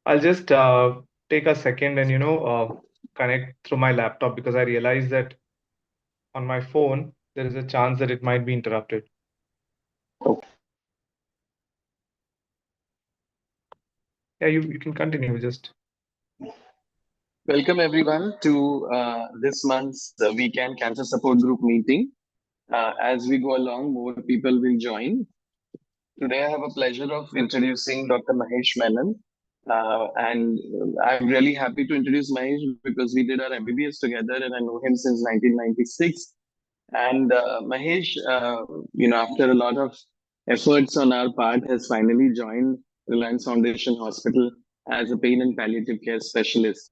I'll just take a second and connect through my laptop because I realized that on my phone there is a chance that it might be interrupted. Yeah, you can continue. Just Welcome everyone to this month's WeCan Cancer Support Group meeting. As we go along, more people will join. Today, I have a pleasure of introducing Dr. Mahesh Menon. And I'm really happy to introduce Mahesh because we did our MBBS together and I know him since 1996. And Mahesh, after a lot of efforts on our part, has finally joined Reliance Foundation Hospital as a pain and palliative care specialist.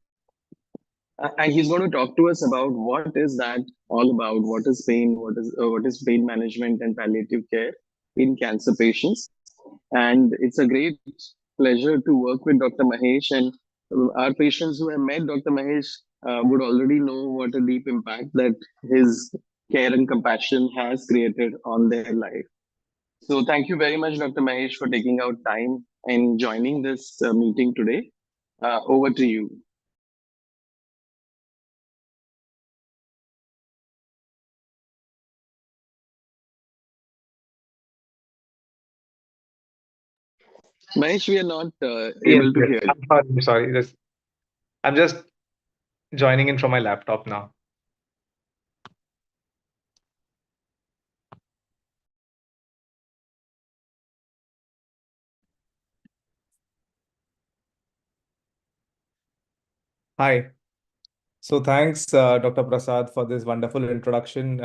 And he's going to talk to us about what is that all about, what is pain, what is pain management and palliative care in cancer patients. And it's a great pleasure to work with Dr. Mahesh. And our patients who have met Dr. Mahesh would already know what a deep impact that his care and compassion has created on their life. So thank you very much, Dr. Mahesh, for taking out time and joining this meeting today. Over to you. Mahesh, we are not yes, able to yes. hear you. I'm sorry. I'm just joining in from my laptop now. Hi. So thanks, Dr. Prasad, for this wonderful introduction.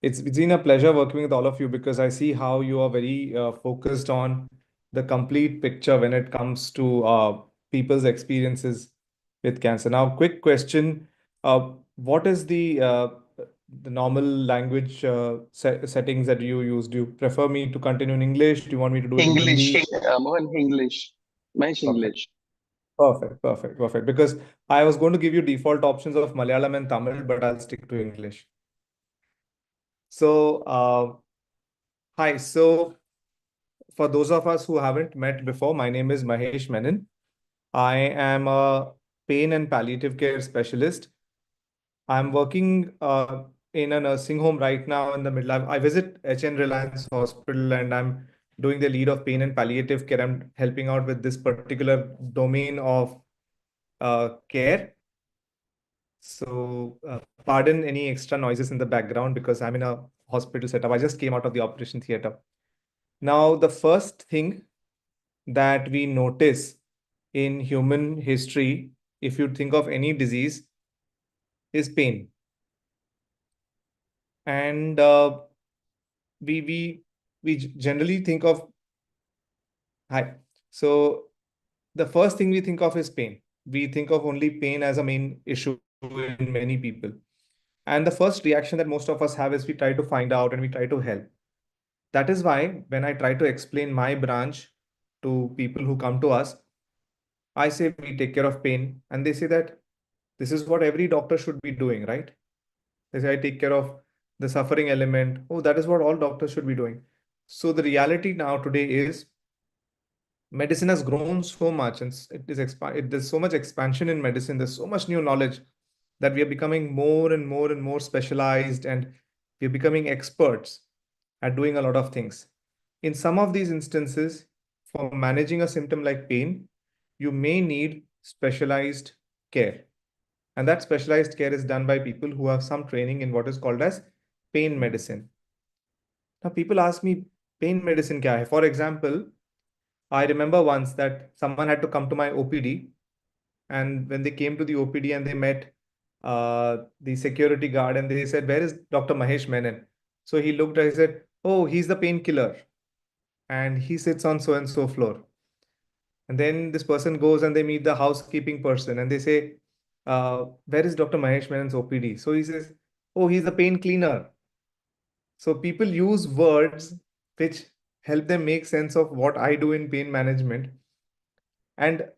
It's been a pleasure working with all of you because I see how you are very focused on the complete picture when it comes to people's experiences with cancer. Now, quick question: what is the normal language settings that you use? Do you prefer me to continue in English? Do you want me to do it in English, Hindi? Mohan, English. Mahesh, Perfect. English. Perfect. Because I was going to give you default options of Malayalam and Tamil, but I'll stick to English. So, hi. So, for those of us who haven't met before, my name is Mahesh Menon. I am a pain and palliative care specialist. I'm working in a nursing home right now in the middle. I visit HN Reliance Hospital and I'm doing the lead of pain and palliative care. I'm helping out with this particular domain of care. So, pardon any extra noises in the background because I'm in a hospital setup. I just came out of the operation theater. Now, the first thing that we notice in human history, if you think of any disease, is pain. And we we we generally think of hi. So the first thing we think of is pain. We think of only pain as a main issue in many people. And the first reaction that most of us have is we try to find out and we try to help. That is why when I try to explain my branch to people who come to us, I say we take care of pain, and they say that this is what every doctor should be doing, right? They say I take care of the suffering element. Oh, that is what all doctors should be doing. So the reality now today is medicine has grown so much and there's so much expansion in medicine. There's so much new knowledge that we are becoming more and more and more specialized and we're becoming experts at doing a lot of things. In some of these instances, for managing a symptom like pain, you may need specialized care. And that specialized care is done by people who have some training in what is called as pain medicine. Now, people ask me, pain medicine kya hai? For example, I remember once that someone had to come to my OPD, and when they came to the OPD and they met the security guard, and they said, "Where is Dr. Mahesh Menon?" So he looked and he said, "Oh, he's the painkiller, and he sits on so and so floor." And then this person goes and they meet the housekeeping person, and they say, "Where is Dr. Mahesh Menon's OPD?" So he says, "Oh, he's the pain cleaner." So people use words which help them make sense of what I do in pain management. And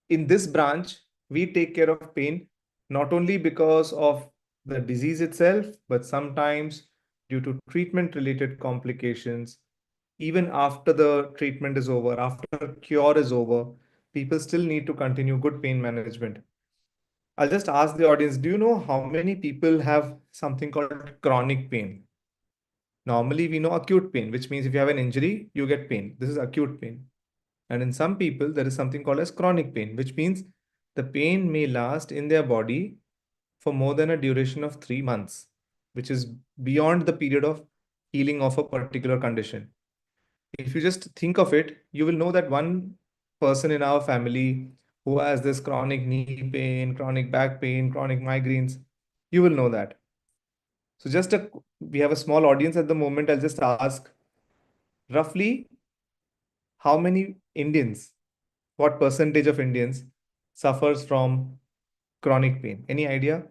in this branch, we take care of pain not only because of the disease itself, but sometimes due to treatment related complications, even after the treatment is over, after cure is over, people still need to continue good pain management. I'll just ask the audience, do you know how many people have something called chronic pain? Normally, we know acute pain, which means if you have an injury, you get pain. This is acute pain. And in some people, there is something called as chronic pain, which means the pain may last in their body for more than a duration of 3 months, which is beyond the period of healing of a particular condition. If you just think of it, you will know that one person in our family who has this chronic knee pain, chronic back pain, chronic migraines, you will know that. So we have a small audience at the moment. I'll just ask roughly how many Indians, what percentage of Indians suffers from chronic pain? Any idea?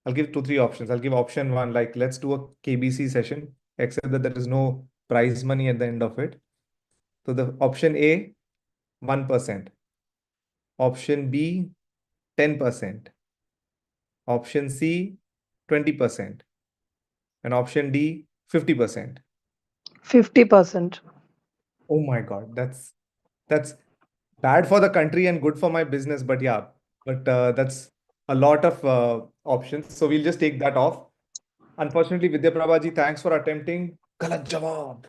I'll give two, three options. I'll give option one, like let's do a KBC session, except that there is no prize money at the end of it. So the option A, 1%. Option B, 10%. Option C, 20%. And option D, 50%. 50%. Oh my God, that's bad for the country and good for my business, but yeah, but that's a lot of options. So we'll just take that off. Unfortunately, Vidya Prabhaji, thanks for attempting. Galat jawab.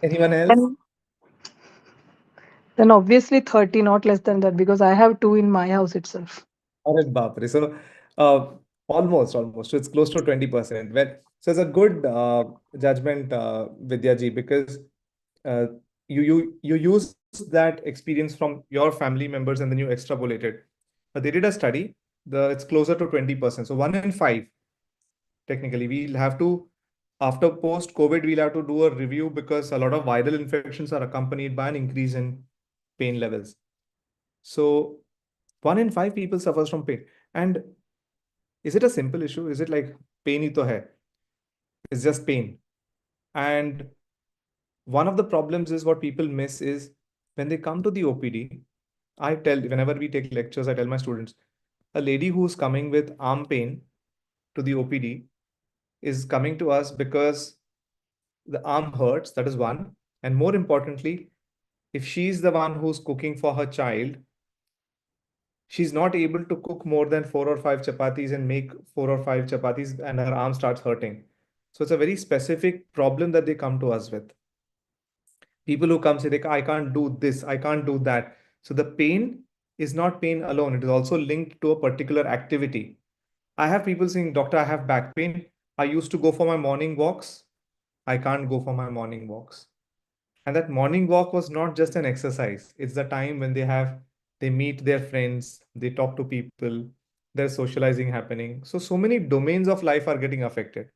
Anyone else? Then obviously 30, not less than that, because I have two in my house itself. Arre baap re. So uh, almost. So it's close to 20%. So it's a good judgment, Vidya ji, because uh, you use that experience from your family members and then you extrapolate it. But they did a study. It's closer to 20%. So 1 in 5, technically, we'll have to, after post-COVID, we'll have to do a review because a lot of viral infections are accompanied by an increase in pain levels. So 1 in 5 people suffers from pain. And is it a simple issue? Is it like pain hi to hai? It's just pain. And one of the problems is what people miss is when they come to the OPD, whenever we take lectures, I tell my students, a lady who's coming with arm pain to the OPD is coming to us because the arm hurts, that is one. And more importantly, if she's the one who's cooking for her child, she's not able to cook more than 4 or 5 chapatis and make 4 or 5 chapatis and her arm starts hurting. So it's a very specific problem that they come to us with. People who come say, I can't do this, I can't do that. So the pain is not pain alone. It is also linked to a particular activity. I have people saying, doctor, I have back pain. I used to go for my morning walks. I can't go for my morning walks. And that morning walk was not just an exercise. It's the time when they meet their friends, they talk to people, there's socializing happening. So many domains of life are getting affected.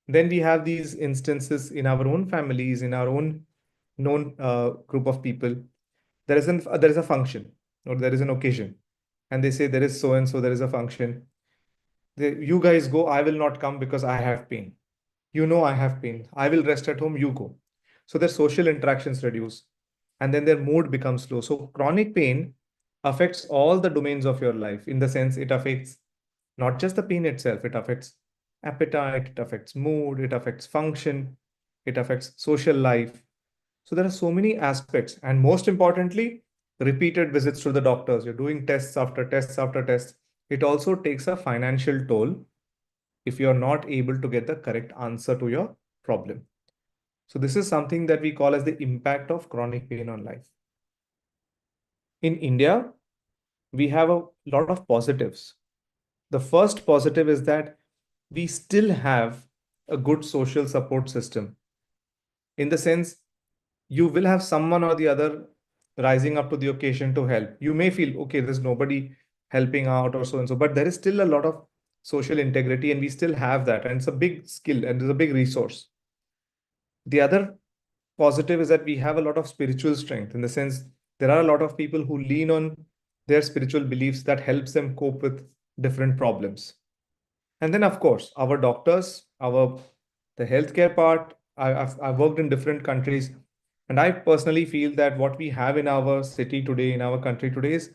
Then we have these instances in our own families, in our own known group of people. There is a function or there is an occasion, and they say there is so and so, there is a function. You guys go, I will not come because I have pain. You know I have pain. I will rest at home, you go. So their social interactions reduce and then their mood becomes low. So chronic pain affects all the domains of your life in the sense it affects not just the pain itself, it affects appetite, it affects mood, it affects function, it affects social life. So there are so many aspects. And most importantly, repeated visits to the doctors. You're doing tests after tests after tests. It also takes a financial toll if you're not able to get the correct answer to your problem. So this is something that we call as the impact of chronic pain on life. In India, we have a lot of positives. The first positive is that we still have a good social support system. In the sense, you will have someone or the other rising up to the occasion to help. You may feel, okay, there's nobody helping out or so and so, but there is still a lot of social integrity and we still have that. And it's a big skill and it's a big resource. The other positive is that we have a lot of spiritual strength in the sense there are a lot of people who lean on their spiritual beliefs that helps them cope with different problems. And then, of course, our doctors, the healthcare part, I've worked in different countries. And I personally feel that what we have in our city today, in our country today is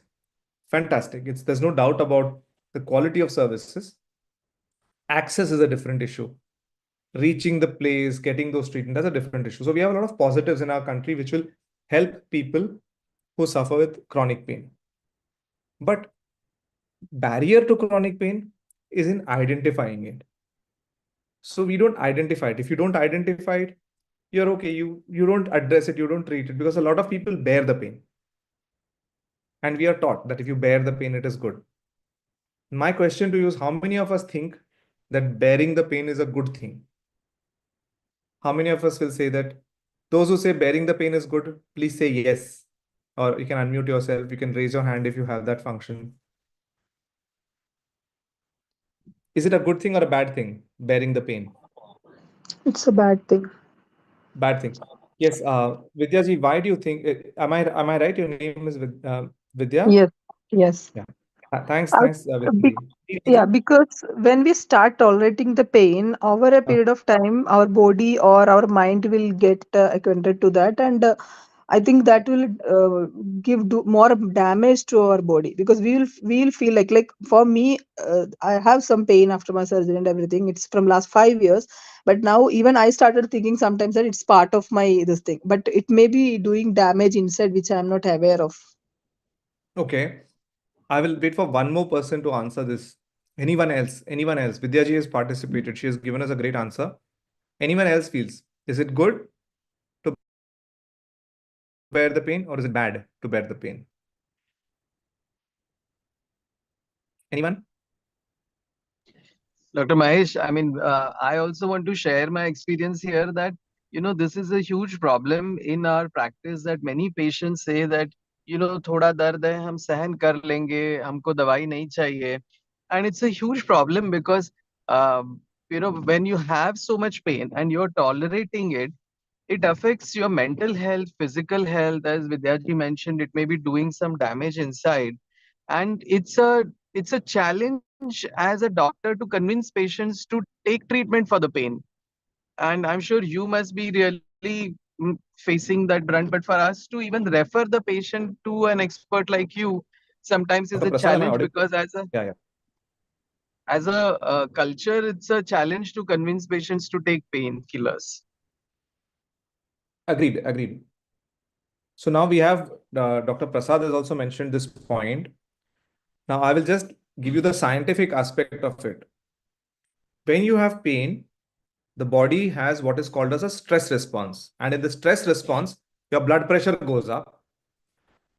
fantastic. There's no doubt about the quality of services. Access is a different issue. Reaching the place, getting those treatment, that's a different issue. So we have a lot of positives in our country, which will help people who suffer with chronic pain. But barrier to chronic pain is in identifying it. So we don't identify it. If you don't identify it, you're okay. You don't address it, you don't treat it, because a lot of people bear the pain. And we are taught that if you bear the pain, it is good. My question to you is, how many of us think that bearing the pain is a good thing? How many of us will say that? Those who say bearing the pain is good, please say yes. Or you can unmute yourself. You can raise your hand if you have that function. Is it a good thing or a bad thing, bearing the pain? It's a bad thing. Bad thing. Yes, Vidyaji, why do you think, am I right? Your name is Vidya? Yes, yes. Yeah. Thanks, Uh, Vidyaji. Yeah, because when we start tolerating the pain over a Uh, period of time, our body or our mind will get acquainted to that, and I think that will give more damage to our body, because we will feel like for me, I have some pain after my surgery and everything. It's from last 5 years, but now even I started thinking sometimes that it's part of my this thing, but it may be doing damage inside which I am not aware of. Okay. I will wait for one more person to answer this. Anyone else? Anyone else? Vidyaji has participated. She has given us a great answer. Anyone else feels, is it good to bear the pain or is it bad to bear the pain? Anyone? Dr. Mahesh, I mean, I also want to share my experience here that, this is a huge problem in our practice that many patients say that, thoda dard hai, hum sahan kar lenge, humko dawai nahi chahiye. And it's a huge problem because, when you have so much pain and you're tolerating it, it affects your mental health, physical health. As Vidyaji mentioned, it may be doing some damage inside, and it's a challenge as a doctor to convince patients to take treatment for the pain. And I'm sure you must be really facing that brunt, but for us to even refer the patient to an expert like you sometimes is a Dr. Prasad, am I challenge, audible? because Yeah, yeah. as a culture, it's a challenge to convince patients to take painkillers. Agreed, agreed. So now we have Dr. Prasad has also mentioned this point. Now I will just give you the scientific aspect of it. When you have pain, the body has what is called as a stress response. And in the stress response, your blood pressure goes up.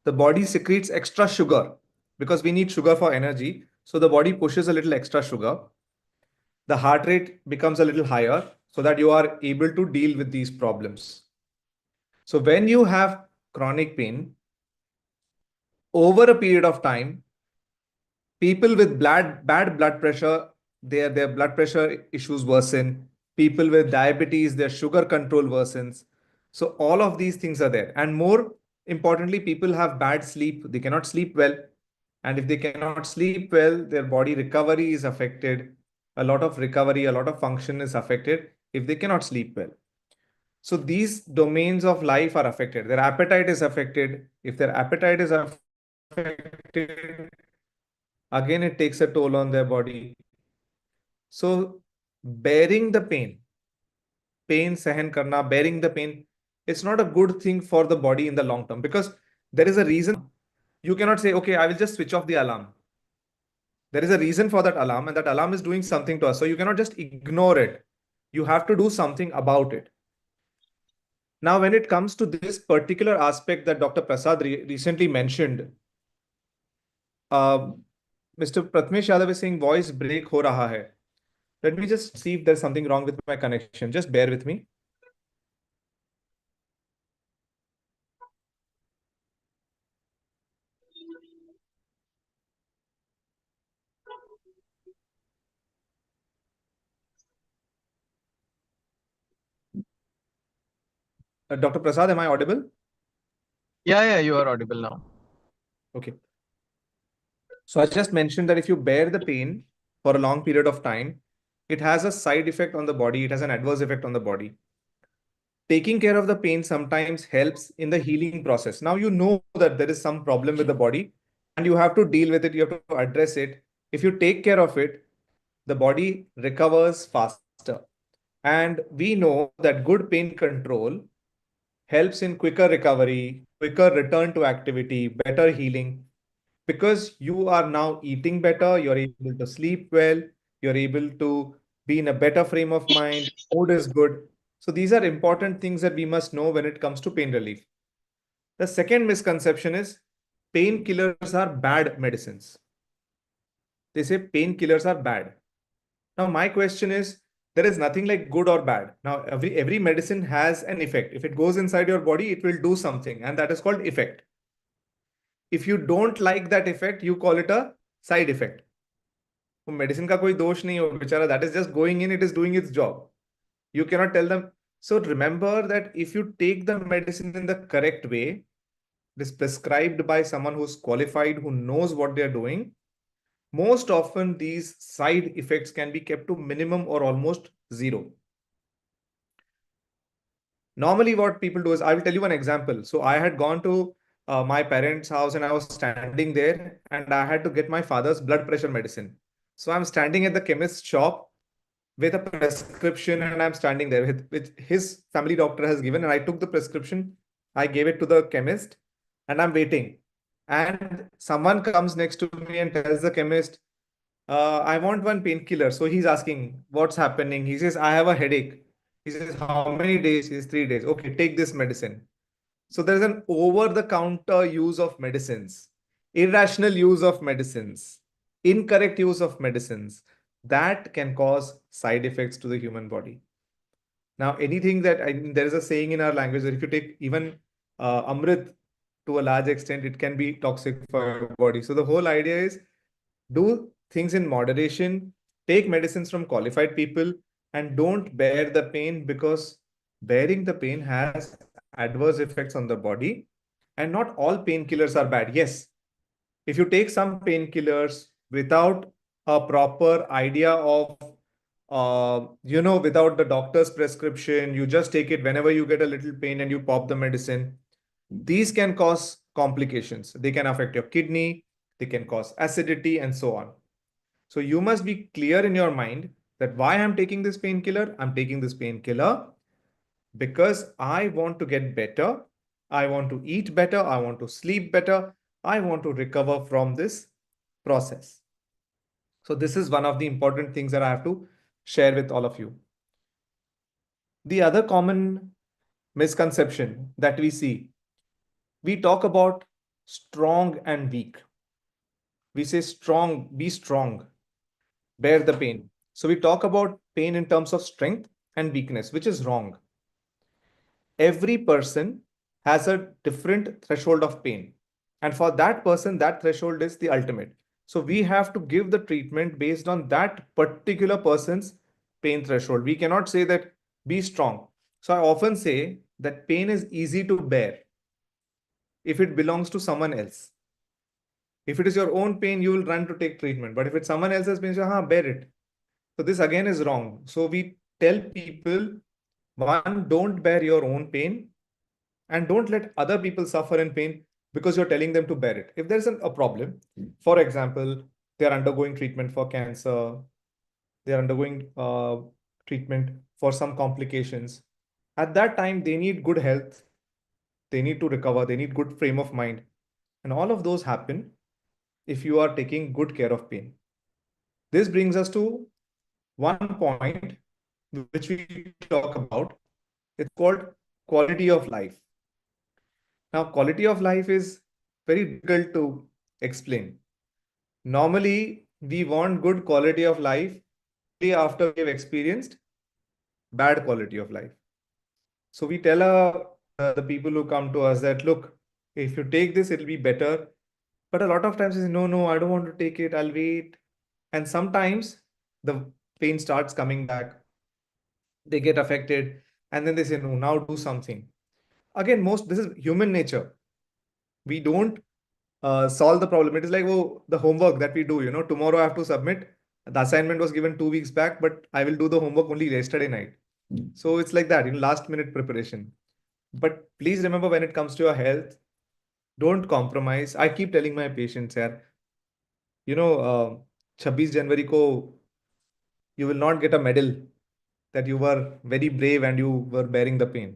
The body secretes extra sugar because we need sugar for energy. So the body pushes a little extra sugar. The heart rate becomes a little higher so that you are able to deal with these problems. So when you have chronic pain, over a period of time, people with bad blood pressure, their blood pressure issues worsen. People with diabetes, their sugar control worsens. So all of these things are there. And more importantly, people have bad sleep. They cannot sleep well. And if they cannot sleep well, their body recovery is affected. A lot of recovery, a lot of function is affected if they cannot sleep well. So these domains of life are affected. Their appetite is affected. If their appetite is affected, again, it takes a toll on their body. So bearing the pain sahan karna, bearing the pain, it's not a good thing for the body in the long term, because there is a reason. You cannot say, okay, I will just switch off the alarm. There is a reason for that alarm, and that alarm is doing something to us. So you cannot just ignore it. You have to do something about it. Now, when it comes to this particular aspect that Dr. Prasad recently mentioned, uh, Mr. Pratmesh Yadav is saying voice break ho raha hai. Let me just see if there's something wrong with my connection. Just bear with me. Dr. Prasad, am I audible? Yeah, you are audible now. Okay. So I just mentioned that if you bear the pain for a long period of time, it has a side effect on the body. It has an adverse effect on the body. Taking care of the pain sometimes helps in the healing process. Now you know that there is some problem with the body and you have to deal with it. You have to address it. If you take care of it, the body recovers faster. And we know that good pain control helps in quicker recovery, quicker return to activity, better healing, because you are now eating better, you're able to sleep well, you're able to be in a better frame of mind, mood is good. So these are important things that we must know when it comes to pain relief. The second misconception is painkillers are bad medicines. They say painkillers are bad. Now, my question is, there is nothing like good or bad. Now, every medicine has an effect. If it goes inside your body, it will do something, and that is called effect. If you don't like that effect, you call it a side effect. तो medicine का कोई दोष नहीं हो बेचारा, that is just going in, it is doing its job. You cannot tell them. So remember that if you take the medicine in the correct way, it is prescribed by someone who's qualified, who knows what they're doing. Most often these side effects can be kept to minimum or almost zero. Normally what people do is, I will tell you one example. So I had gone to my parents' house and I was standing there and I had to get my father's blood pressure medicine. So I'm standing at the chemist shop with a prescription and I'm standing there with his family doctor has given, and I took the prescription, I gave it to the chemist and I'm waiting. And someone comes next to me and tells the chemist, I want one painkiller. So he's asking, what's happening? He says, I have a headache. He says, how many days? He says, 3 days. Okay, take this medicine. So there's an over-the-counter use of medicines, irrational use of medicines, incorrect use of medicines that can cause side effects to the human body. Now, anything that there is a saying in our language that if you take even Amrit to a large extent, it can be toxic for your body. So the whole idea is do things in moderation, take medicines from qualified people, and don't bear the pain, because bearing the pain has adverse effects on the body. And not all painkillers are bad. Yes, if you take some painkillers without a proper idea of, without the doctor's prescription, you just take it whenever you get a little pain and you pop the medicine, these can cause complications. They can affect your kidney, they can cause acidity, and so on. So you must be clear in your mind that why I'm taking this painkiller. I'm taking this painkiller because I want to get better. I want to eat better. I want to sleep better. I want to recover from this process. So this is one of the important things that I have to share with all of you. The other common misconception that we see, we talk about strong and weak. We say strong, be strong, bear the pain. So we talk about pain in terms of strength and weakness, which is wrong. Every person has a different threshold of pain. And for that person, that threshold is the ultimate. So we have to give the treatment based on that particular person's pain threshold. We cannot say that be strong. So I often say that pain is easy to bear if it belongs to someone else. If it is your own pain, you will run to take treatment. But if it's someone else's pain, you say, bear it. So this again is wrong. So we tell people, one, don't bear your own pain, and don't let other people suffer in pain because you're telling them to bear it. If there's a problem, for example, they're undergoing treatment for cancer, they're undergoing treatment for some complications. At that time, they need good health, they need to recover, they need good frame of mind. And all of those happen if you are taking good care of pain. This brings us to one point which we talk about. It's called quality of life. Now, quality of life is very difficult to explain. Normally, we want good quality of life only after we have experienced bad quality of life. So we tell the people who come to us that, look, if you take this, it'll be better. But a lot of times, they say, no, I don't want to take it. I'll wait. And sometimes the pain starts coming back. They get affected. And then they say, no, now do something. Again, this is human nature. We don't solve the problem. It is like, oh, the homework that we do, tomorrow I have to submit. The assignment was given 2 weeks back, but I will do the homework only yesterday night. So it's like that, last minute preparation. But please remember, when it comes to your health, don't compromise. I keep telling my patients, yaar, 26 January ko, you will not get a medal that you were very brave and you were bearing the pain.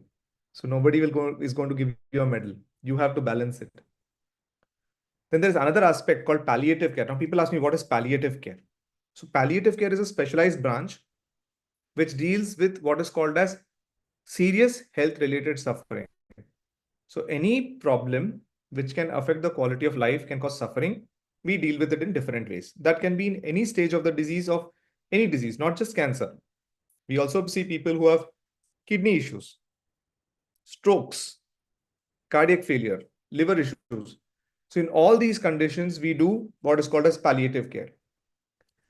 So nobody is going to give you a medal. You have to balance it. Then there's another aspect called palliative care. Now people ask me, what is palliative care? So palliative care is a specialized branch which deals with what is called as serious health related suffering. So any problem which can affect the quality of life, can cause suffering, we deal with it in different ways. That can be in any stage of the disease, of any disease, not just cancer. We also see people who have kidney issues, strokes, cardiac failure, liver issues. So in all these conditions, we do what is called as palliative care.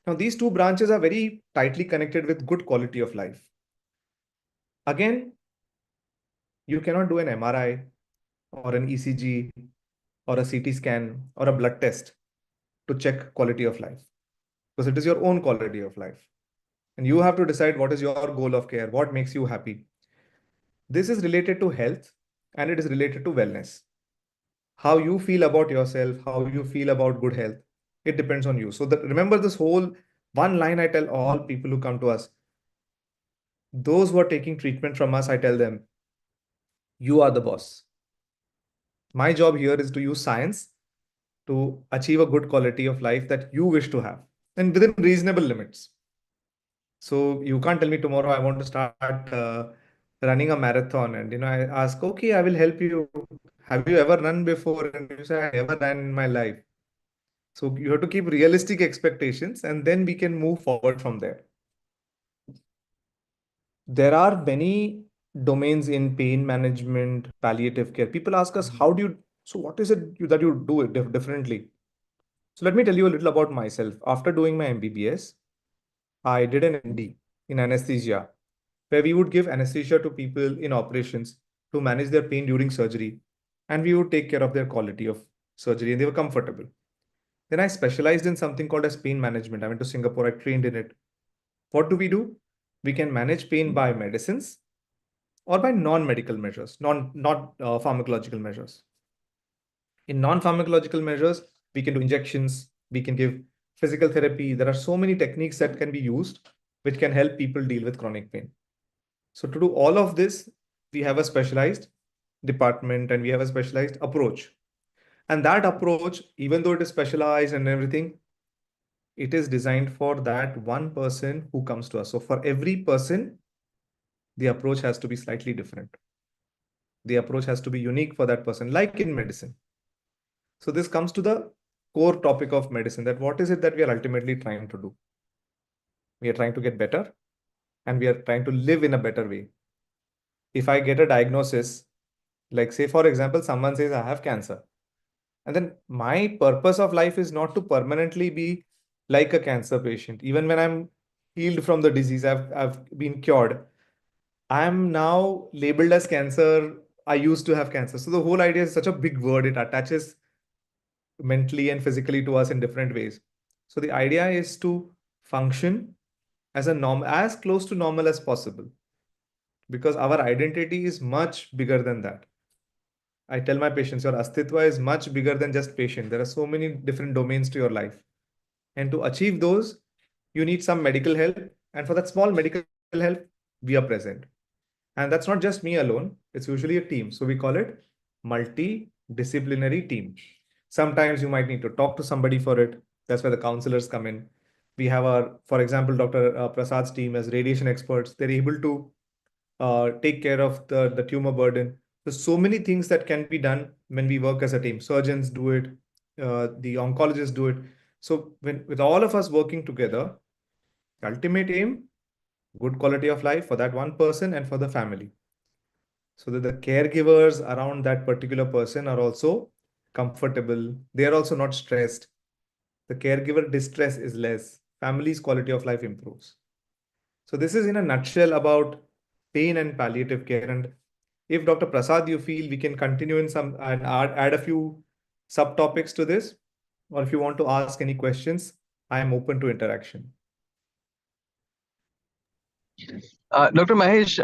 Now, these two branches are very tightly connected with good quality of life. Again, you cannot do an MRI or an ECG or a CT scan or a blood test to check quality of life, because it is your own quality of life. And you have to decide what is your goal of care, what makes you happy. This is related to health and it is related to wellness. How you feel about yourself, how you feel about good health, it depends on you. So remember this whole one line I tell all people who come to us. Those who are taking treatment from us, I tell them, you are the boss. My job here is to use science to achieve a good quality of life that you wish to have and within reasonable limits. So you can't tell me tomorrow I want to start running a marathon, and I ask, okay, I will help you. Have you ever run before? And you say, I never ran in my life. So you have to keep realistic expectations, and then we can move forward from there. There are many domains in pain management, palliative care. People ask us, how do you, so what is it that you do it differently? So let me tell you a little about myself. After doing my MBBS, I did an MD in anesthesia, where we would give anesthesia to people in operations to manage their pain during surgery, and we would take care of their quality of surgery, and they were comfortable. Then I specialized in something called as pain management. I went to Singapore, I trained in it. What do? We can manage pain by medicines or by non-medical measures, not pharmacological measures. In non-pharmacological measures, we can do injections, we can give physical therapy. There are so many techniques that can be used which can help people deal with chronic pain. So to do all of this, we have a specialized department and we have a specialized approach. And that approach, even though it is specialized and everything, it is designed for that one person who comes to us. So for every person, the approach has to be slightly different. The approach has to be unique for that person, like in medicine. So this comes to the core topic of medicine, that what is it that we are ultimately trying to do? We are trying to get better and we are trying to live in a better way. If I get a diagnosis, like say, for example, someone says I have cancer. And then my purpose of life is not to permanently be like a cancer patient. Even when I'm healed from the disease, I've been cured, I'm now labeled as cancer. I used to have cancer. So the whole idea is such a big word. It attaches mentally and physically to us in different ways. So the idea is to function as as close to normal as possible, because our identity is much bigger than that. I tell my patients, your astitva is much bigger than just patient. There are so many different domains to your life. And to achieve those, you need some medical help. And for that small medical help, we are present. And that's not just me alone. It's usually a team. So we call it multidisciplinary team. Sometimes you might need to talk to somebody for it. That's where the counselors come in. We have our, for example, Dr. Prasad's team as radiation experts. They're able to take care of the tumor burden. There's so many things that can be done when we work as a team. Surgeons do it, the oncologists do it. So with all of us working together, ultimate aim, good quality of life for that one person and for the family. So that the caregivers around that particular person are also comfortable. They are also not stressed. The caregiver distress is less. Family's quality of life improves. So this is in a nutshell about pain and palliative care. And if Dr. Prasad, you feel we can continue in some and add a few subtopics to this, or if you want to ask any questions, I am open to interaction. Dr. Mahesh,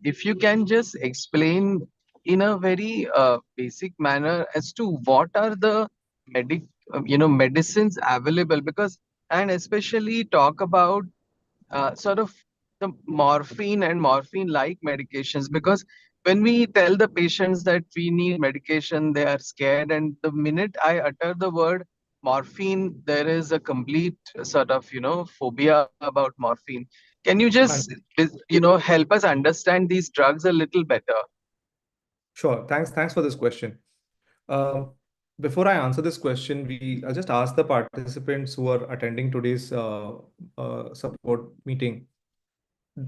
if you can just explain in a very basic manner as to what are the medicines available, because, and especially talk about sort of the morphine and morphine-like medications, because when we tell the patients that we need medication, they are scared. And the minute I utter the word morphine, there is a complete sort of, phobia about morphine. Can you just, And help us understand these drugs a little better? sure, thanks for this question. Um, Before I answer this question, I'll just ask the participants who are attending today's support meeting.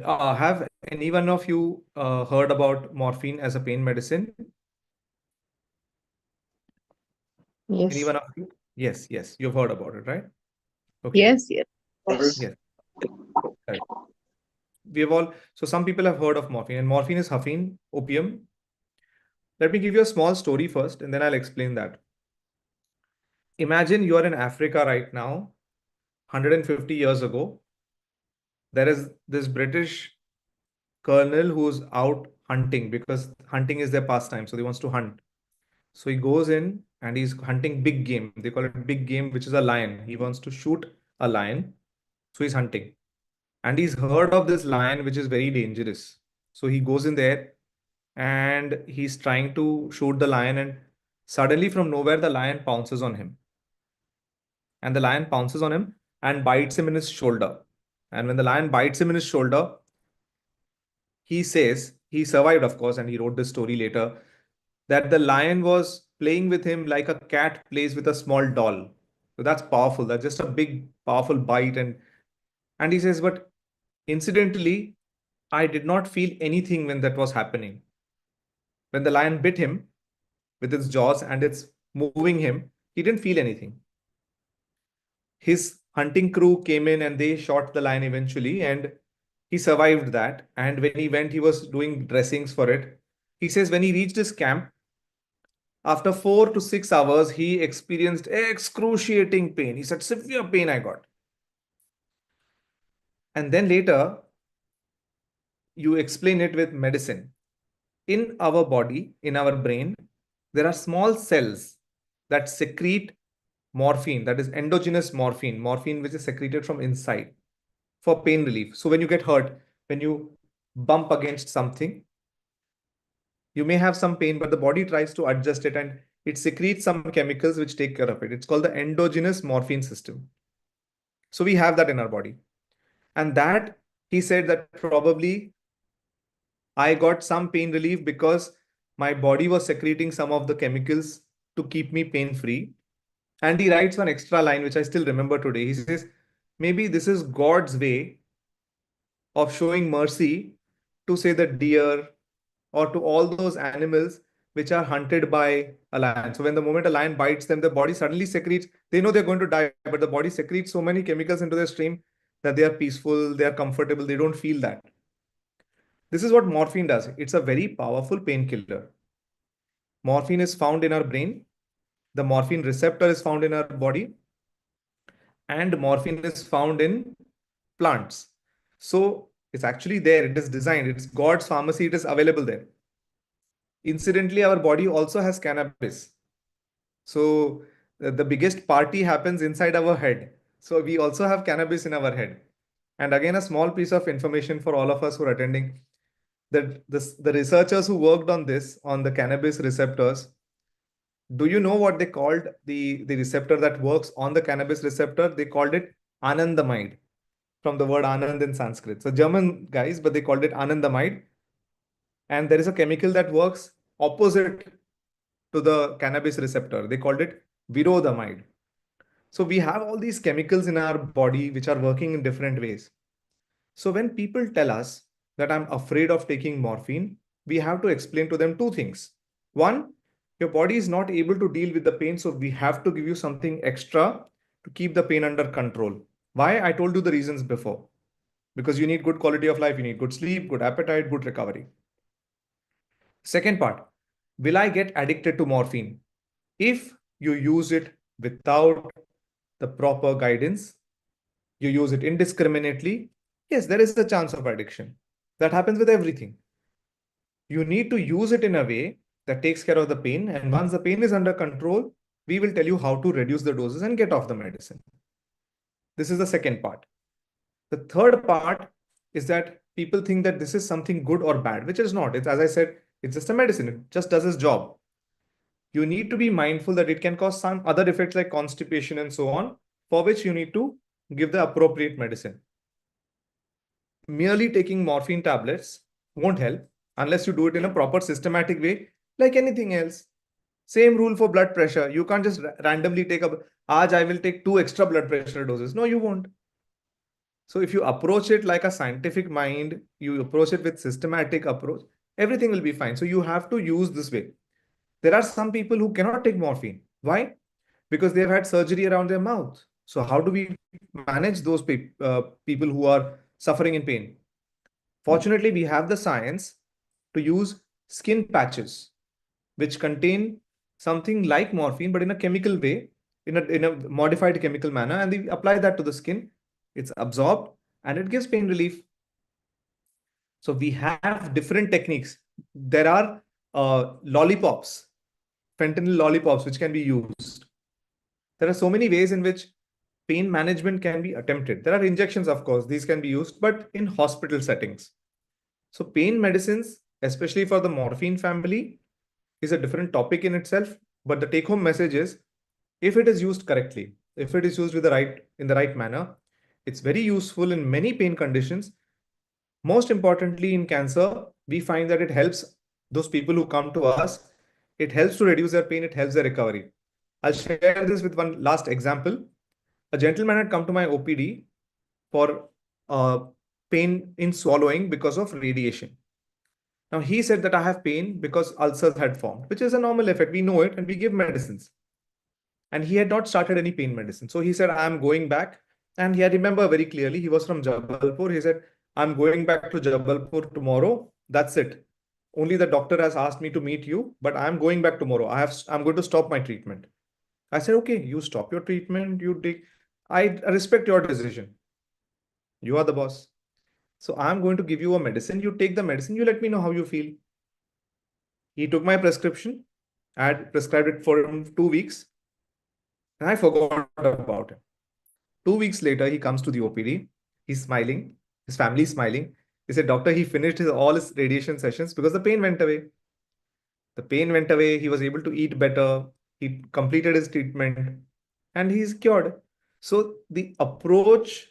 Have any one of you heard about morphine as a pain medicine? Any Yes. one of you? Yes, you've heard about it, right? Okay. Yes, yes, of course. Yes, correct. We have all, so some people have heard of morphine, and morphine is caffeine, opium. Let me give you a small story first, and then I'll explain that. Imagine you are in Africa right now, 150 years ago. There is this British colonel who's out hunting because hunting is their pastime. So he wants to hunt. So he goes in and he's hunting big game. They call it big game, which is a lion. He wants to shoot a lion. So he's hunting. And he's heard of this lion, which is very dangerous. So he goes in there and he's trying to shoot the lion. And suddenly, from nowhere, the lion pounces on him. And the lion pounces on him and bites him in his shoulder. And when the lion bites him in his shoulder, he says, he survived, of course, and he wrote this story later, that the lion was playing with him like a cat plays with a small doll. So that's powerful. That's just a big, powerful bite. And he says, but incidentally, I did not feel anything when that was happening. When the lion bit him with its jaws and it's moving him, he didn't feel anything. His hunting crew came in and they shot the lion eventually, and he survived that. And when he went, he was doing dressings for it. He says when he reached his camp, after 4 to 6 hours, he experienced excruciating pain. He said, severe pain I got. And then later, you explain it with medicine. In our body, in our brain, there are small cells that secrete morphine, that is endogenous morphine which is secreted from inside for pain relief. So when you get hurt, when you bump against something, you may have some pain, but the body tries to adjust it and it secretes some chemicals which take care of it. It's called the endogenous morphine system. So we have that in our body. And that, he said that probably I got some pain relief because my body was secreting some of the chemicals to keep me pain free. And he writes one extra line, which I still remember today. He says, maybe this is God's way of showing mercy to, say, the deer or to all those animals which are hunted by a lion. So when the moment a lion bites them, the body suddenly secretes, they know they're going to die, but the body secretes so many chemicals into their stream that they are peaceful, they are comfortable, they don't feel that. This is what morphine does. It's a very powerful painkiller. Morphine is found in our brain. The morphine receptor is found in our body. And morphine is found in plants. So it's actually there. It is designed. It's God's pharmacy. It is available there. Incidentally, our body also has cannabis. So the biggest party happens inside our head. So we also have cannabis in our head. And again, a small piece of information for all of us who are attending, that the researchers who worked on this, on the cannabis receptors, do you know what they called the receptor that works on the cannabis receptor? They called it anandamide, from the word anand in Sanskrit. So German guys, but they called it anandamide. And there is a chemical that works opposite to the cannabis receptor. They called it virodamide. So we have all these chemicals in our body which are working in different ways. So when people tell us that I'm afraid of taking morphine, we have to explain to them two things. One, your body is not able to deal with the pain, so we have to give you something extra to keep the pain under control. Why? I told you the reasons before. Because you need good quality of life, you need good sleep, good appetite, good recovery. Second part, will I get addicted to morphine? If you use it without the proper guidance, you use it indiscriminately, yes, there is a chance of addiction. That happens with everything. You need to use it in a way that takes care of the pain. And once the pain is under control, we will tell you how to reduce the doses and get off the medicine. This is the second part. The third part is that people think that this is something good or bad, which is not. It's, as I said, It's just a medicine. It just does its job. You need to be mindful that it can cause some other effects like constipation and so on, for which you need to give the appropriate medicine. Merely taking morphine tablets won't help unless you do it in a proper systematic way, like anything else. Same rule for blood pressure. You can't just randomly take a, Aaj I will take 2 extra blood pressure doses. No, you won't. So if you approach it like a scientific mind, you approach it with systematic approach, everything will be fine. So you have to use this way. There are some people who cannot take morphine. Why? Because they've had surgery around their mouth. So how do we manage those people who are suffering in pain? Fortunately, we have the science to use skin patches, which contain something like morphine, but in a chemical way, in a modified chemical manner, and we apply that to the skin. It's absorbed and it gives pain relief. So we have different techniques. There are lollipops, fentanyl lollipops, which can be used. There are so many ways in which pain management can be attempted. There are injections, of course, these can be used, but in hospital settings. So pain medicines, especially for the morphine family, is a different topic in itself. But the take-home message is, if it is used correctly, if it is used with in the right manner, it's very useful in many pain conditions. Most importantly, in cancer, we find that it helps those people who come to us. It helps to reduce their pain. It helps their recovery. I'll share this with one last example. A gentleman had come to my OPD for pain in swallowing because of radiation. Now, he said that I have pain because ulcers had formed, which is a normal effect. We know it and we give medicines. And he had not started any pain medicine. So he said, I'm going back. And he had remember very clearly, he was from Jabalpur. He said, I'm going back to Jabalpur tomorrow. That's it. Only the doctor has asked me to meet you, but I'm going back tomorrow. I'm going to stop my treatment. I said, okay, you stop your treatment. I respect your decision. You are the boss. So I'm going to give you a medicine. You take the medicine. You let me know how you feel. He took my prescription. I had prescribed it for him 2 weeks. And I forgot about it. 2 weeks later, he comes to the OPD. He's smiling. His family is smiling. He said, Doctor, he finished all his radiation sessions because the pain went away. The pain went away. He was able to eat better. He completed his treatment and he's cured. So the approach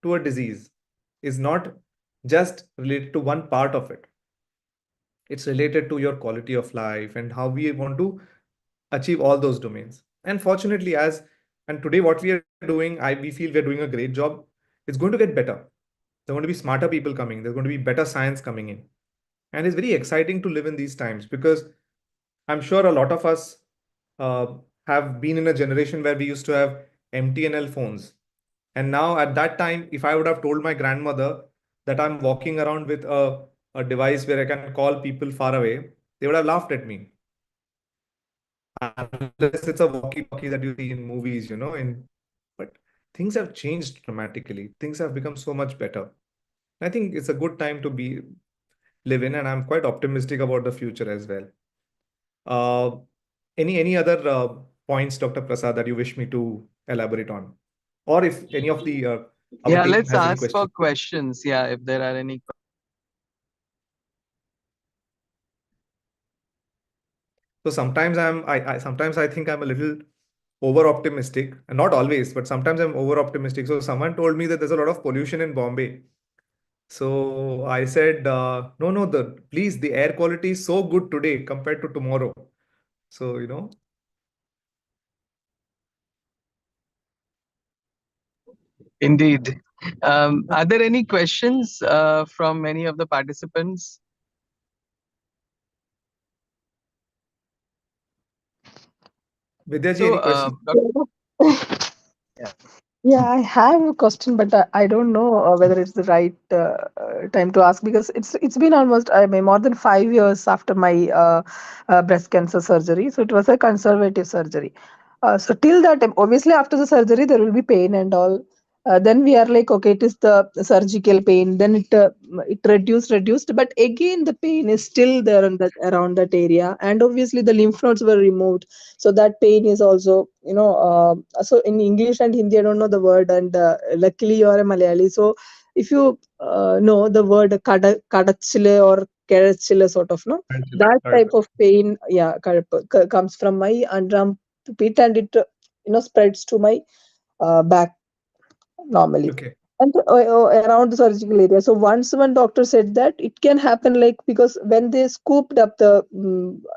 to a disease is not just related to one part of it. It's related to your quality of life and how we want to achieve all those domains. And fortunately, and today what we are doing, we feel we're doing a great job. It's going to get better. There are going to be smarter people coming. There's going to be better science coming in. And it's very exciting to live in these times because I'm sure a lot of us have been in a generation where we used to have MTNL phones. And now at that time, if I would have told my grandmother that I'm walking around with a device where I can call people far away, they would have laughed at me. Unless it's a walkie-talkie that you see in movies, but things have changed dramatically. Things have become so much better. I think it's a good time to live in, and I'm quite optimistic about the future as well. Any other points, Dr. Prasad, that you wish me to elaborate on? Or if any of the our Yeah, team let's has any ask for questions. questions. Yeah, if there are any. So sometimes sometimes I think I'm a little over optimistic, and not always, but sometimes I'm over optimistic. So someone told me that there's a lot of pollution in Bombay. So I said, no, please, the air quality is so good today compared to tomorrow. So, Indeed. Are there any questions from any of the participants? Vidyaji, So, any question? Yeah. Yeah, I have a question, but I don't know whether it's the right time to ask because it's been almost I mean more than 5 years after my breast cancer surgery. So it was a conservative surgery. So till that time, obviously after the surgery there will be pain and all. Then we are like, okay, it is the surgical pain. Then it reduced, but again the pain is still there in that around that area, and obviously the lymph nodes were removed, so that pain is also so in English and Hindi I don't know the word, and luckily you are a Malayali, so if you know the word kadachile or kerachile sort of, no, that type of pain, yeah, comes from my underarm pit, and it spreads to my back normally, Okay. and around the surgical area. So once one doctor said that it can happen, like, because when they scooped up the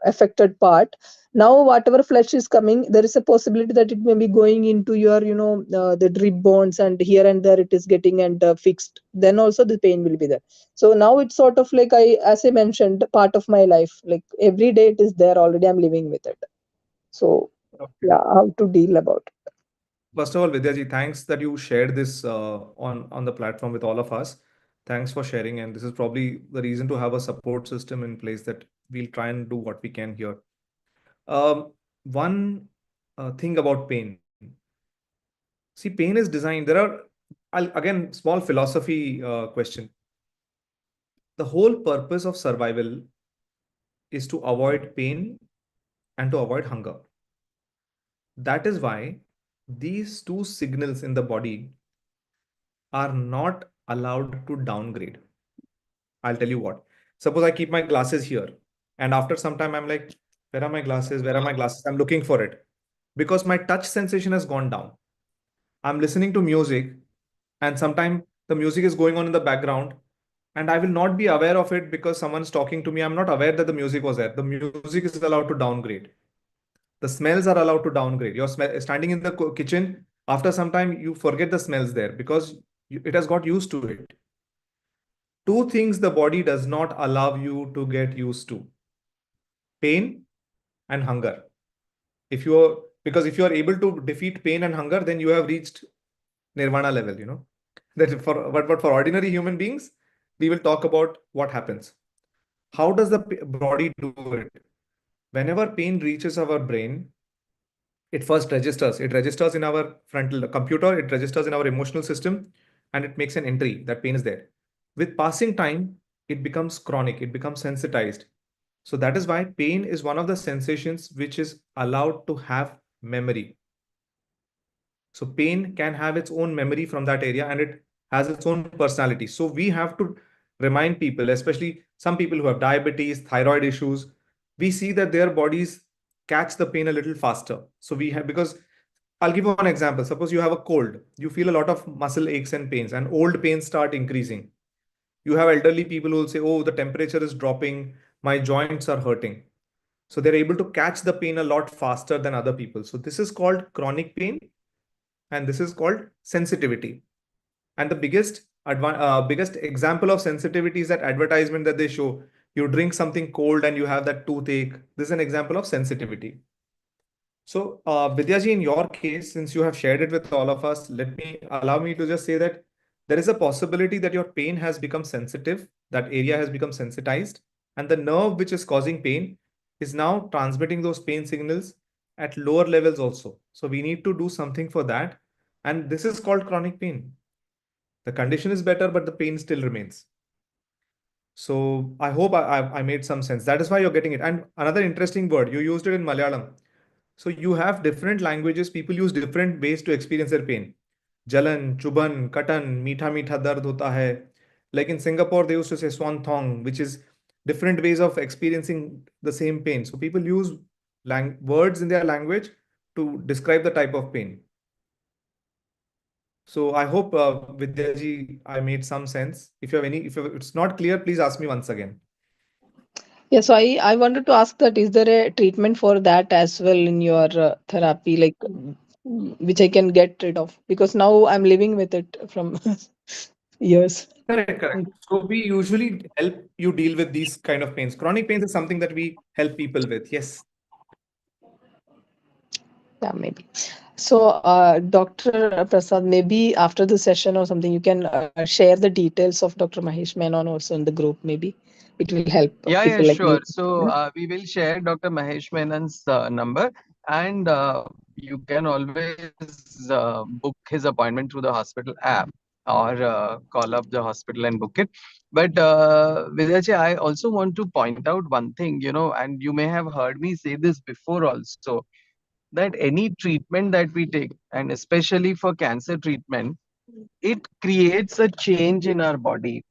affected part, now whatever flesh is coming, there is a possibility that it may be going into your the rib bones, and here and there it is getting and fixed, then also the pain will be there. So now it's sort of like, as I mentioned, part of my life, like every day it is there already, I'm living with it. So Okay. yeah, how to deal about it. First of all, Vidyaji, thanks that you shared this on the platform with all of us. Thanks for sharing, and this is probably the reason to have a support system in place that we'll try and do what we can here. One thing about pain. See, pain is designed. There are, again, small philosophy question. The whole purpose of survival is to avoid pain and to avoid hunger. That is why these two signals in the body are not allowed to downgrade. I'll tell you what. Suppose I keep my glasses here, and after some time, I'm like, where are my glasses? Where are my glasses? I'm looking for it because my touch sensation has gone down. I'm listening to music, and sometimes the music is going on in the background, and I will not be aware of it because someone's talking to me. I'm not aware that the music was there. The music is allowed to downgrade. The smells are allowed to downgrade. You're standing in the kitchen. After some time, you forget the smells there because it has got used to it. Two things the body does not allow you to get used to: pain and hunger. If you're Because if you are able to defeat pain and hunger, then you have reached nirvana level, That for but for ordinary human beings, we will talk about what happens. How does the body do it? Whenever pain reaches our brain, it first registers. It registers in our frontal computer, it registers in our emotional system, and it makes an entry that pain is there. With passing time, it becomes chronic, it becomes sensitized. So that is why pain is one of the sensations which is allowed to have memory. So pain can have its own memory from that area, and it has its own personality. So we have to remind people, especially some people who have diabetes, thyroid issues, we see that their bodies catch the pain a little faster. So we have, because I'll give you one example. Suppose you have a cold, you feel a lot of muscle aches and pains, and old pains start increasing. You have elderly people who will say, oh, the temperature is dropping, my joints are hurting. So they're able to catch the pain a lot faster than other people. So this is called chronic pain, and this is called sensitivity. And the biggest example of sensitivity is that advertisement that they show. You drink something cold and you have that toothache. This is an example of sensitivity. So, Vidyaji, in your case, since you have shared it with all of us, allow me to just say that there is a possibility that your pain has become sensitive, that area has become sensitized, and the nerve which is causing pain is now transmitting those pain signals at lower levels also. So we need to do something for that. And this is called chronic pain. The condition is better, but the pain still remains. So I hope I made some sense. That is why you're getting it. And another interesting word, you used it in Malayalam. So you have different languages, people use different ways to experience their pain. Jalan, chuban, katan, meetha meetha dard hota hai. Like in Singapore, they used to say swan thong, which is different ways of experiencing the same pain. So people use words in their language to describe the type of pain. So I hope, Vidyaji, I made some sense. If it's not clear, please ask me once again. Yeah, so I wanted to ask that, is there a treatment for that as well in your therapy, like which I can get rid of? Because now I'm living with it from years. Correct, correct. So we usually help you deal with these kind of pains. Chronic pains is something that we help people with. Yes. Yeah, maybe. So, Dr. Prasad, maybe after the session or something, you can share the details of Dr. Mahesh Menon also in the group. Maybe it will help Yeah, people like me. sure. So we will share Dr. Mahesh Menon's number, and you can always book his appointment through the hospital app, or call up the hospital and book it. But Vidyaji, I also want to point out one thing, and you may have heard me say this before also, that any treatment that we take, and especially for cancer treatment, it creates a change in our body.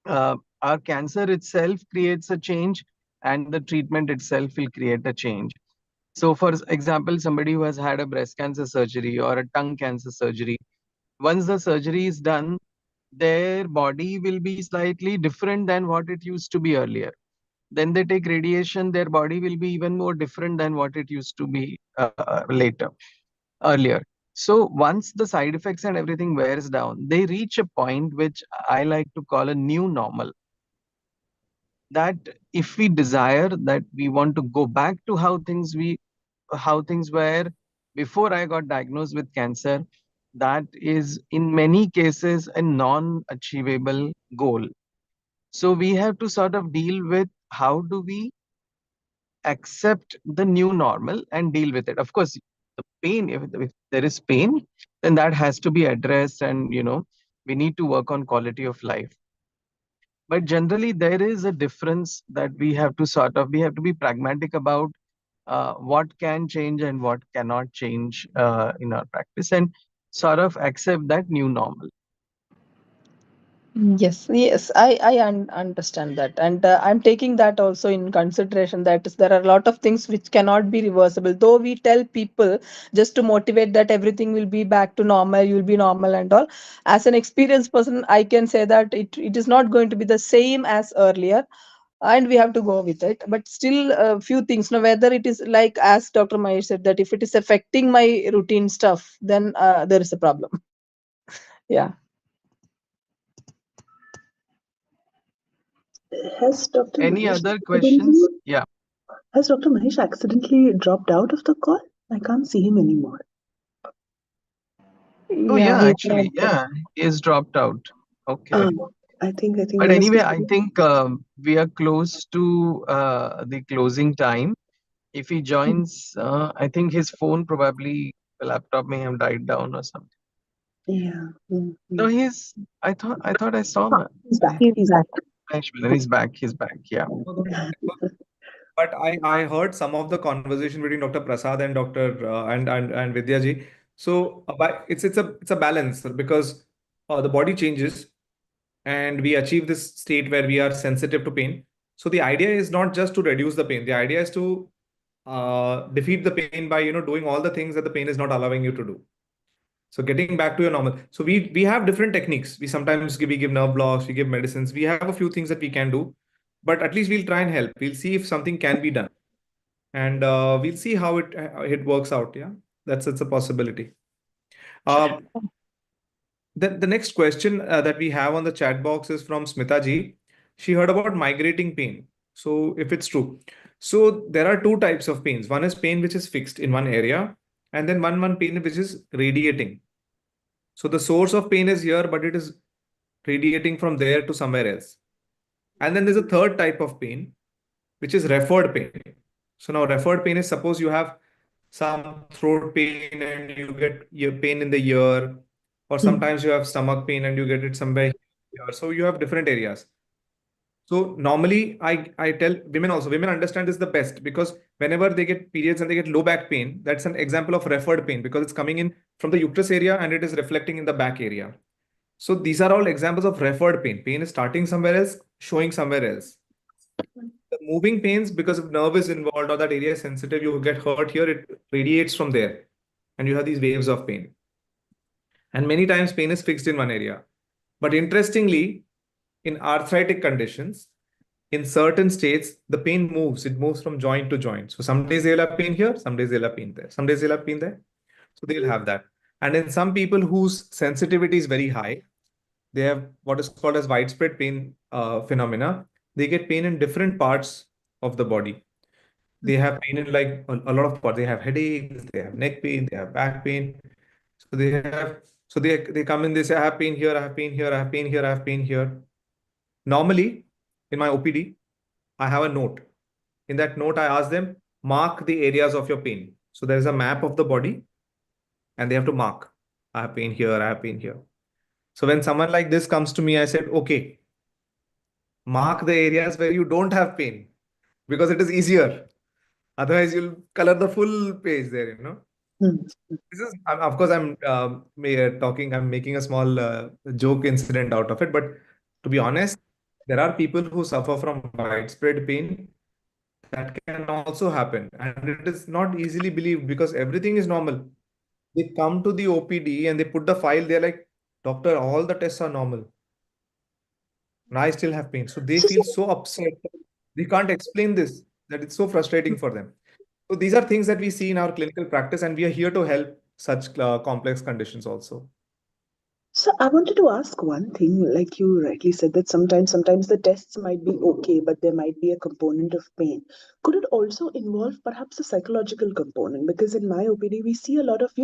Our cancer itself creates a change, and the treatment itself will create a change. So, for example, somebody who has had a breast cancer surgery or a tongue cancer surgery, once the surgery is done, their body will be slightly different than what it used to be earlier. Then they take radiation, their body will be even more different than what it used to be earlier. So once the side effects and everything wears down, they reach a point which I like to call a new normal. That if we desire that we want to go back to how things were before I got diagnosed with cancer, that is in many cases a non-achievable goal. So we have to sort of deal with how do we accept the new normal and deal with it. Of course, the pain, if there is pain, then that has to be addressed, and we need to work on quality of life. But generally, there is a difference that we have to be pragmatic about what can change and what cannot change in our practice, and sort of accept that new normal. Yes, yes, I understand that, and I'm taking that also in consideration. That is, there are a lot of things which cannot be reversible. Though we tell people just to motivate that everything will be back to normal, you will be normal and all. As an experienced person, I can say that it is not going to be the same as earlier, and we have to go with it. But still, a few things. Now, whether it is like as Dr. Mahesh said, that if it is affecting my routine stuff, then there is a problem. Yeah. Has Dr. Any Mahesh other accidentally, questions? Yeah. has Dr. Mahesh accidentally dropped out of the call? I can't see him anymore. Oh, Yeah, yeah, he's actually, not. yeah, he is dropped out. Okay. I think But there must be anyway, I some. think we are close to the closing time. If he joins, I think his phone probably, the laptop may have died down or something. Yeah. No, I thought I saw him. He's back. He's He's back. back. Actually, he's back. He's back. Yeah. No, the network. But I heard some of the conversation between Dr. Prasad and Dr. And Vidya ji. So it's a balance because the body changes and we achieve this state where we are sensitive to pain. So the idea is not just to reduce the pain. The idea is to defeat the pain by doing all the things that the pain is not allowing you to do. So getting back to your normal. So we have different techniques. We give nerve blocks, we give medicines. We have a few things that we can do, but at least we'll try and help. We'll see if something can be done, and we'll see how it works out. Yeah, it's a possibility. Uh, the next question that we have on the chat box is from Smita ji. She heard about migrating pain. So if it's true, so there are two types of pains. One is pain which is fixed in one area, and then one pain which is radiating. So the source of pain is here, but it is radiating from there to somewhere else. And then there's a third type of pain, which is referred pain. So now referred pain is suppose you have some throat pain and you get your pain in the ear, or sometimes you have stomach pain and you get it somewhere here. So you have different areas. So normally I tell women also, women understand this the best because whenever they get periods and they get low back pain, that's an example of referred pain because it's coming in from the uterus area and it is reflecting in the back area. So these are all examples of referred pain. Pain is starting somewhere else, showing somewhere else. The moving pains, because if nerve is involved or that area is sensitive, you get hurt here, it radiates from there. And you have these waves of pain. And many times pain is fixed in one area. But interestingly, in arthritic conditions, in certain states, the pain moves. It moves from joint to joint. So some days they'll have pain here, some days they'll have pain there, some days they'll have pain there. So they'll have that. And in some people whose sensitivity is very high, they have what is called as widespread pain phenomena. They get pain in different parts of the body. They have pain in like a lot of parts. They have headaches, they have neck pain, they have back pain. So they come in, they say, I have pain here, I have pain here, I have pain here, I have pain here. Normally, in my OPD, I have a note. In that note, I ask them, mark the areas of your pain. So there is a map of the body, and they have to mark. I have pain here, I have pain here. So when someone like this comes to me, I said, okay, mark the areas where you don't have pain because it is easier. Otherwise, you'll color the full page there. Hmm. This is, of course, I'm making a small joke incident out of it. But to be honest, there are people who suffer from widespread pain. That can also happen. And it is not easily believed because everything is normal. They come to the OPD and they put the file, they're like, doctor, all the tests are normal. And I still have pain. So they So, feel so upset. They can't explain this, that it's so frustrating for them. So these are things that we see in our clinical practice, and we are here to help such complex conditions also. So I wanted to ask one thing, like you rightly said that sometimes the tests might be okay, but there might be a component of pain. Could it also involve perhaps a psychological component? Because in my OPD, we see a lot of,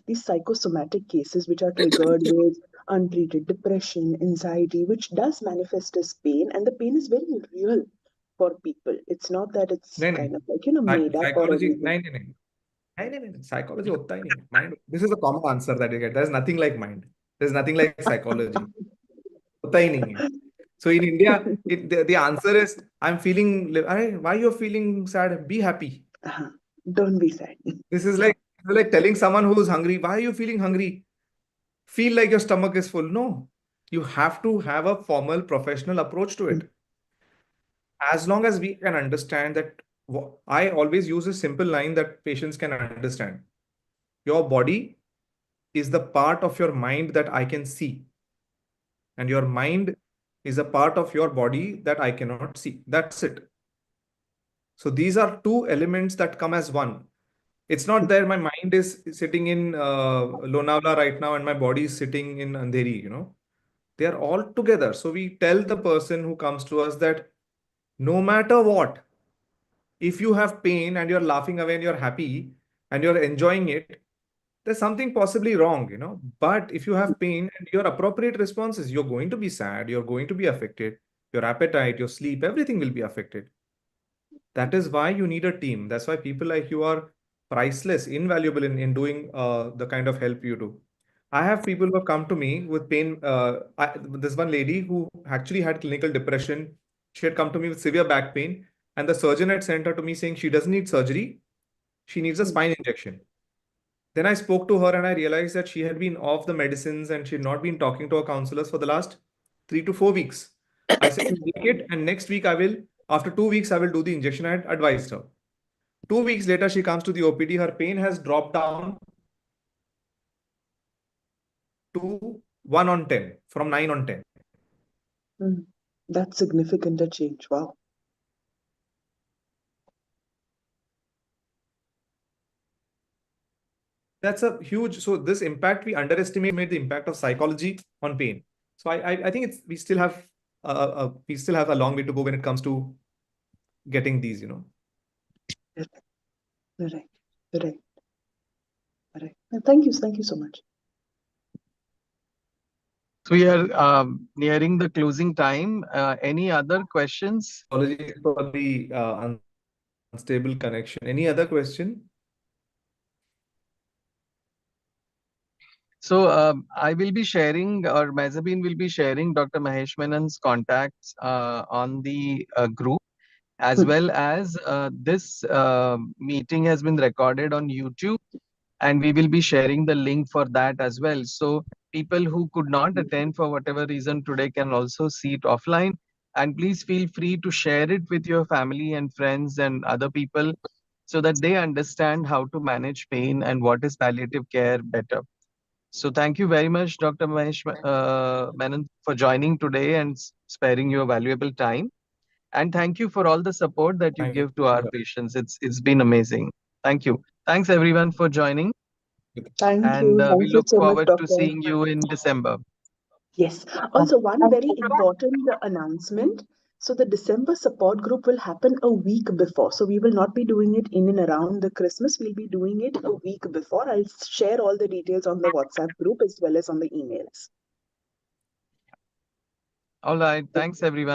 these psychosomatic cases which are triggered with untreated depression, anxiety, which does manifest as pain, and the pain is very real for people. It's not that it's नहीं नहीं kind of like, made up or psychology anything. नहीं नहीं नहीं नहीं नहीं नहीं psychology होता ही नहीं है mind. This is a common answer that you get. There's nothing like mind. There's nothing like psychology. होता ही नहीं है. So in India, the answer is I'm feeling. Why you're feeling sad? Be happy. Uh-huh. Don't be sad. This is like telling someone who is hungry, why are you feeling hungry? Feel like your stomach is full. No, you have to have a formal professional approach to it. As long as we can understand that, I always use a simple line that patients can understand. Your body is the part of your mind that I can see, and your mind is a part of your body that I cannot see. That's it. So these are two elements that come as one. It's not that my mind is sitting in Lonavala right now and my body is sitting in Andheri. They are all together. So we tell the person who comes to us that no matter what, if you have pain and you're laughing away and you're happy and you're enjoying it, there's something possibly wrong. But if you have pain and your appropriate responses, you're going to be sad, you're going to be affected, your appetite, your sleep, everything will be affected. That is why you need a team. That's why people like you are priceless, invaluable in doing the kind of help you do. I have people who have come to me with pain. This one lady who actually had clinical depression, she had come to me with severe back pain, and the surgeon had sent her to me saying she doesn't need surgery, she needs a spine injection. Then I spoke to her and I realized that she had been off the medicines and she had not been talking to her counselors for the last 3 to 4 weeks. I said, take it, and next week after 2 weeks, I will do the injection I had advised her. 2 weeks later, she comes to the OPD. Her pain has dropped down to 1 on 10 from 9 on 10. That's significant a change. Wow. That's a huge. So this impact, we underestimate the impact of psychology on pain. So I think we still have a long way to go when it comes to getting these. Right. Right. Right. Thank you so much. So we are nearing the closing time. Any other questions? Apologies for the unstable connection. Any other question? So I will be sharing, or Mazabin will be sharing Dr. Mahesh Menon's contacts on the group, as well as this meeting has been recorded on YouTube, and we will be sharing the link for that as well. So people who could not attend for whatever reason today can also see it offline. And please feel free to share it with your family and friends and other people so that they understand how to manage pain and what is palliative care better. So thank you very much, Dr. Mahesh Menon, for joining today and sparing your valuable time. And thank you for all the support that you Thank you. give to our patients. It's been amazing. Thank you. Thanks everyone for joining. Thank And you. we Thank you look so much, forward to Doctor. seeing you in December. Yes. Also, one very important announcement. So the December support group will happen a week before. So we will not be doing it in and around the Christmas. We'll be doing it a week before. I'll share all the details on the WhatsApp group as well as on the emails. All right. Thanks, everyone.